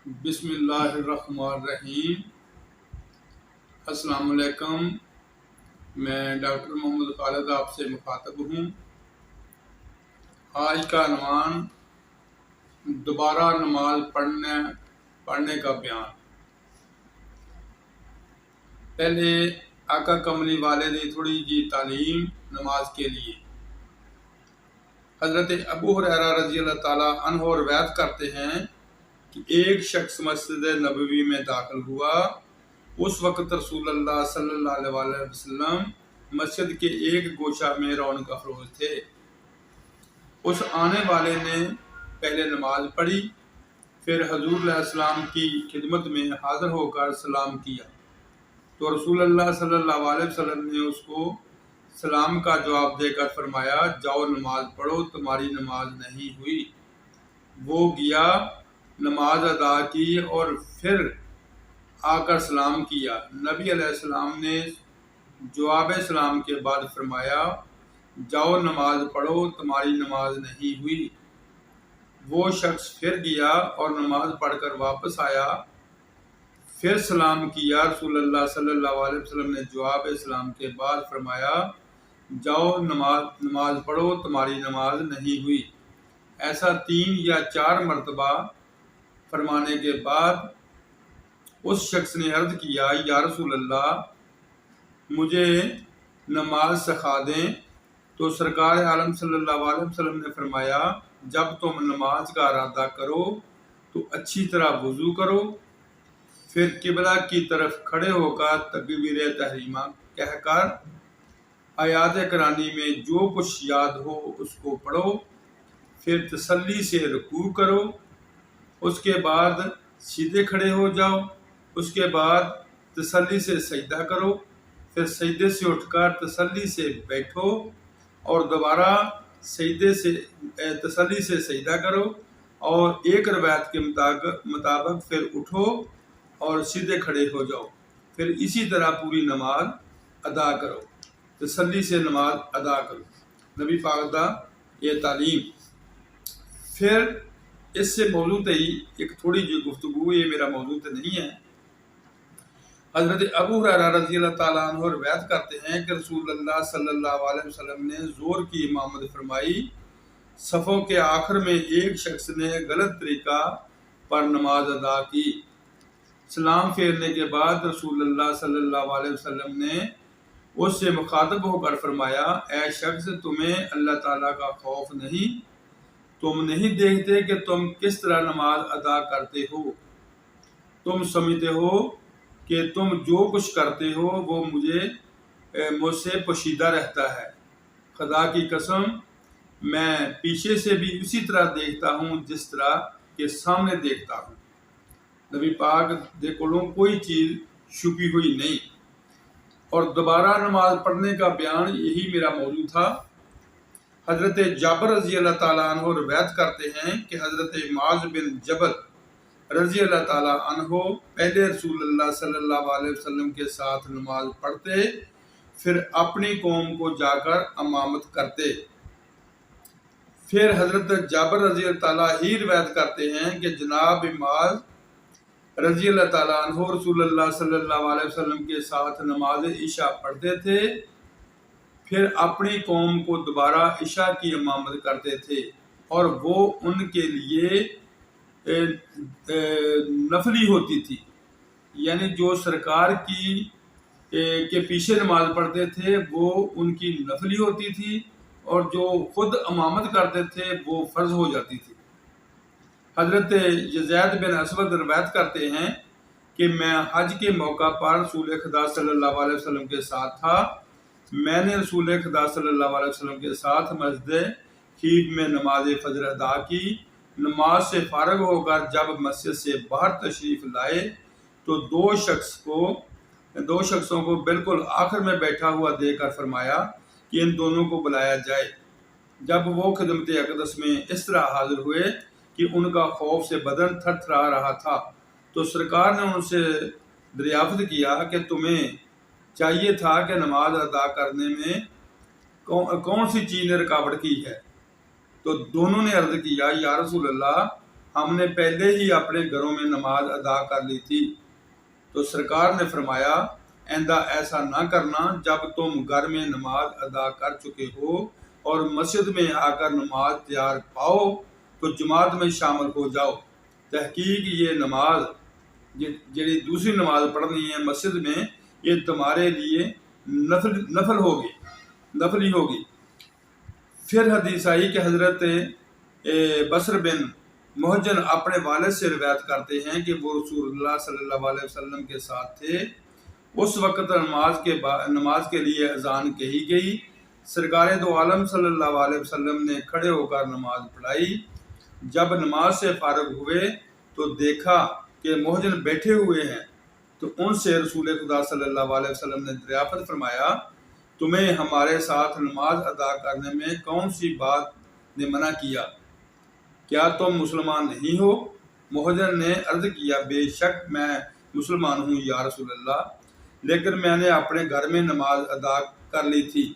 بسم اللہ الرحمن الرحیم۔ السلام علیکم، میں ڈاکٹر محمد خالد آپ سے مخاطب ہوں۔ آج کا عنوان دوبارہ نماز پڑھنے کا بیان۔ پہلے آقا کملی والے نے تھوڑی جی تعلیم نماز کے لیے۔ حضرت ابو ہریرہ رضی اللہ تعالیٰ عنہ روایت کرتے ہیں کہ ایک شخص مسجد نبوی میں داخل ہوا۔ اس وقت رسول اللہ صلی اللہ علیہ وسلم مسجد کے ایک گوشہ میں رونق افروز تھے۔ اس آنے والے نے پہلے نماز پڑھی، پھر حضور علیہ السلام کی خدمت میں حاضر ہو کر سلام کیا تو رسول اللہ صلی اللہ علیہ وسلم نے اس کو سلام کا جواب دے کر فرمایا، جاؤ نماز پڑھو، تمہاری نماز نہیں ہوئی۔ وہ گیا، نماز ادا کی اور پھر آ کر سلام کیا۔ نبی علیہ السلام نے جواب سلام کے بعد فرمایا، جاؤ نماز پڑھو، تمہاری نماز نہیں ہوئی۔ وہ شخص پھر گیا اور نماز پڑھ کر واپس آیا، پھر سلام کیا۔ رسول اللہ صلی اللہ علیہ وسلم نے جواب سلام کے بعد فرمایا، جاؤ نماز پڑھو، تمہاری نماز نہیں ہوئی۔ ایسا 3 یا 4 مرتبہ فرمانے کے بعد اس شخص نے عرض کیا، یا رسول اللہ، مجھے نماز سکھا دیں۔ تو سرکار عالم صلی اللہ علیہ وسلم نے فرمایا، جب تم نماز کا ارادہ کرو تو اچھی طرح وضو کرو، پھر قبلہ کی طرف کھڑے ہو کر تکبیر تحریمہ کہہ کر آیات قرآنی میں جو کچھ یاد ہو اس کو پڑھو، پھر تسلی سے رکوع کرو، اس کے بعد سیدھے کھڑے ہو جاؤ، اس کے بعد تسلی سے سجدہ کرو، پھر سجدے سے اٹھ کر تسلی سے بیٹھو اور دوبارہ تسلی سے سجدہ کرو، اور ایک روایت کے مطابق پھر اٹھو اور سیدھے کھڑے ہو جاؤ، پھر اسی طرح پوری نماز ادا کرو، تسلی سے نماز ادا کرو۔ نبی پاک دا یہ تعلیم۔ پھر اس سے موضوع ہی ایک تھوڑی جی گفتگو، یہ میرا موضوع نہیں ہے۔ حضرت ابو ہریرہ رضی اللہ تعالیٰ عنہ روایت کرتے ہیں کہ رسول اللہ صلی اللہ علیہ وسلم نے ظہر کی امامت فرمائی۔ صفوں کے آخر میں ایک شخص نے غلط طریقہ پر نماز ادا کی۔ سلام پھیرنے کے بعد رسول اللہ صلی اللہ علیہ وسلم نے اس سے مخاطب ہو کر فرمایا، اے شخص، تمہیں اللہ تعالیٰ کا خوف نہیں؟ تم نہیں دیکھتے کہ تم کس طرح نماز ادا کرتے ہو؟ تم سمجھتے ہو کہ تم جو کچھ کرتے ہو وہ مجھ سے پوشیدہ رہتا ہے۔ خدا کی قسم، میں پیچھے سے بھی اسی طرح دیکھتا ہوں جس طرح کے سامنے دیکھتا ہوں۔ نبی پاک دے کولوں کوئی چیز چھپی ہوئی نہیں۔ اور دوبارہ نماز پڑھنے کا بیان، یہی میرا موضوع تھا۔ حضرت جابر رضی اللہ تعالیٰ عنہ روایت کرتے ہیں کہ حضرت معاذ بن جبل رضی اللہ تعالیٰ عنہ پہلے رسول اللہ صلی اللہ علیہ وسلم کے ساتھ نماز پڑھتے، پھر اپنی قوم کو جا کر امامت کرتے۔ پھر حضرت جابر رضی اللہ تعالیٰ ہی روایت کرتے ہیں کہ جناب معاذ رضی اللہ تعالیٰ عنہ رسول اللہ صلی اللہ علیہ وسلم کے ساتھ نماز عشاء پڑھتے تھے، پھر اپنی قوم کو دوبارہ عشاء کی امامت کرتے تھے، اور وہ ان کے لیے نفلی ہوتی تھی، یعنی جو سرکار کے پیچھے نماز پڑھتے تھے وہ ان کی نفلی ہوتی تھی، اور جو خود امامت کرتے تھے وہ فرض ہو جاتی تھی۔ حضرت یزید بن اسود روایت کرتے ہیں کہ میں حج کے موقع پر رسول خدا صلی اللہ علیہ وسلم کے ساتھ تھا۔ میں نے رسول خدا صلی اللہ علیہ وسلم کے ساتھ مسجد خیف میں نماز فجر ادا کی۔ نماز سے فارغ ہو کر جب مسجد سے باہر تشریف لائے تو دو شخصوں کو بالکل آخر میں بیٹھا ہوا دیکھ کر فرمایا کہ ان دونوں کو بلایا جائے۔ جب وہ خدمت اقدس میں اس طرح حاضر ہوئے کہ ان کا خوف سے بدن تھر تھرا رہا تھا، تو سرکار نے ان سے دریافت کیا کہ تمہیں چاہیے تھا کہ نماز ادا کرنے میں کون سی چیز نے رکاوٹ کی ہے؟ تو دونوں نے عرض کیا، یا رسول اللہ، ہم نے پہلے ہی اپنے گھروں میں نماز ادا کر لی تھی۔ تو سرکار نے فرمایا آئندہ ایسا نہ کرنا، جب تم گھر میں نماز ادا کر چکے ہو اور مسجد میں آ کر نماز تیار پاؤ تو جماعت میں شامل ہو جاؤ۔ تحقیق یہ نماز جڑی دوسری نماز پڑھنی ہے مسجد میں، یہ تمہارے لیے نفل نفلی ہوگی۔ پھر حدیث آئی کہ حضرت بصر بن محجن اپنے والد سے روایت کرتے ہیں کہ وہ رسول اللہ صلی اللہ علیہ وسلم کے ساتھ تھے۔ اس وقت نماز کے لیے اذان کہی گئی۔ سرکار دو عالم صلی اللہ علیہ وسلم نے کھڑے ہو کر نماز پڑھائی۔ جب نماز سے فارغ ہوئے تو دیکھا کہ محجن بیٹھے ہوئے ہیں، تو ان سے رسول خدا صلی اللہ علیہ وسلم نے دریافت فرمایا، تمہیں ہمارے ساتھ نماز ادا کرنے میں کون سی بات نے منع کیا؟ کیا تم مسلمان نہیں ہو؟ محجن نے عرض کیا، بے شک میں مسلمان ہوں یا رسول اللہ، لیکن میں نے اپنے گھر میں نماز ادا کر لی تھی۔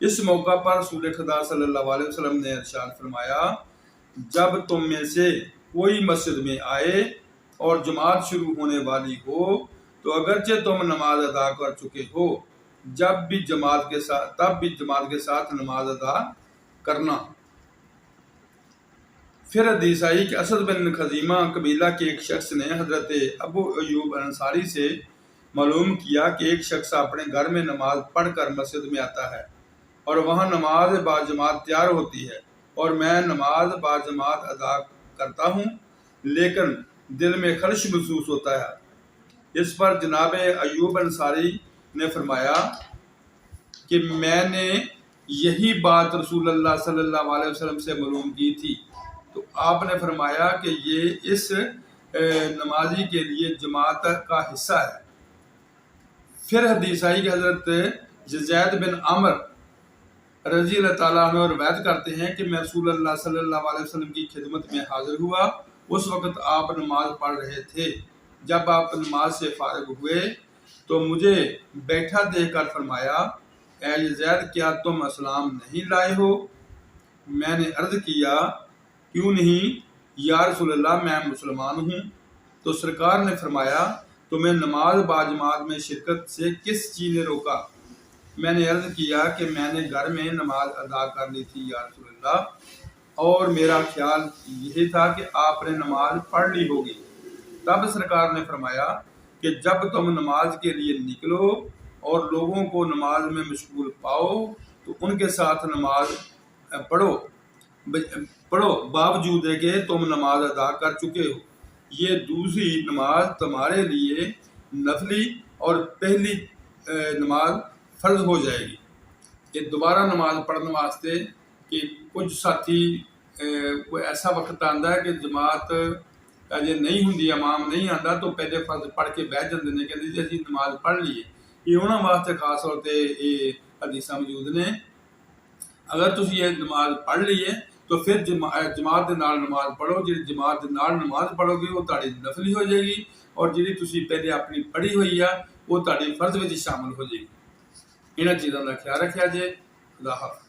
اس موقع پر رسول خدا صلی اللہ علیہ وسلم نے ارشاد فرمایا، جب تم میں سے کوئی مسجد میں آئے اور جماعت شروع ہونے والی ہو تو اگرچہ تم نماز ادا کر چکے ہو تب بھی جماعت کے ساتھ نماز ادا کرنا۔ پھر حدیث آئی کہ اسد بن خزیمہ قبیلہ کے ایک شخص نے حضرت ابو ایوب انصاری سے معلوم کیا کہ ایک شخص اپنے گھر میں نماز پڑھ کر مسجد میں آتا ہے اور وہاں نماز با جماعت تیار ہوتی ہے، اور میں نماز با جماعت ادا کرتا ہوں لیکن دل میں خلش محسوس ہوتا ہے۔ اس پر جناب ایوب انصاری نے فرمایا کہ میں نے یہی بات رسول اللہ صلی اللہ علیہ وسلم سے معلوم کی تھی، تو آپ نے فرمایا کہ یہ اس نمازی کے لیے جماعت کا حصہ ہے۔ پھر حدیث آئی کہ حضرت زید بن عمر رضی اللہ تعالیٰ عنہ روایت کرتے ہیں کہ میں رسول اللہ صلی اللہ علیہ وسلم کی خدمت میں حاضر ہوا۔ اس وقت آپ نماز پڑھ رہے تھے۔ جب آپ نماز سے فارغ ہوئے تو مجھے بیٹھا دیکھ کر فرمایا، اے زید کیا تم اسلام نہیں لائے ہو؟ میں نے عرض کیا، کیوں نہیں یا رسول اللہ، میں مسلمان ہوں۔ تو سرکار نے فرمایا، تمہیں نماز با جماعت میں شرکت سے کس چیز نے روکا؟ میں نے عرض کیا کہ میں نے گھر میں نماز ادا کر لی تھی یا رسول اللہ، اور میرا خیال یہ تھا کہ آپ نے نماز پڑھ لی ہوگی۔ تب سرکار نے فرمایا کہ جب تم نماز کے لیے نکلو اور لوگوں کو نماز میں مشغول پاؤ تو ان کے ساتھ نماز پڑھو باوجود ہے کہ تم نماز ادا کر چکے ہو۔ یہ دوسری نماز تمہارے لیے نفلی اور پہلی نماز فرض ہو جائے گی۔ کہ دوبارہ نماز پڑھنے واسطے کہ کچھ ساتھی کوئی ایسا وقت آتا ہے کہ جماعت جی نہیں ہوندی، امام نہیں آتا تو پہلے فرض پڑھ کے بیٹھ جاتے ہیں کہ جی اسی نماز پڑھ لیے۔ یہ انہوں واسطے خاص طور تے یہ حدیث موجود نے۔ اگر تسی یہ نماز پڑھ لیے تو پھر جماعت دے نال نماز پڑھو، جی جماعت دے نال نماز پڑھو گے وہ تہاڈی نفلی ہو جائے گی، اور جی تسی پہلے اپنی پڑھی ہوئی ہے وہ تہاڈی فرض وچ شامل ہو جائے گی۔ انہاں چیزاں دا خیال رکھیا جے۔ خدا حافظ۔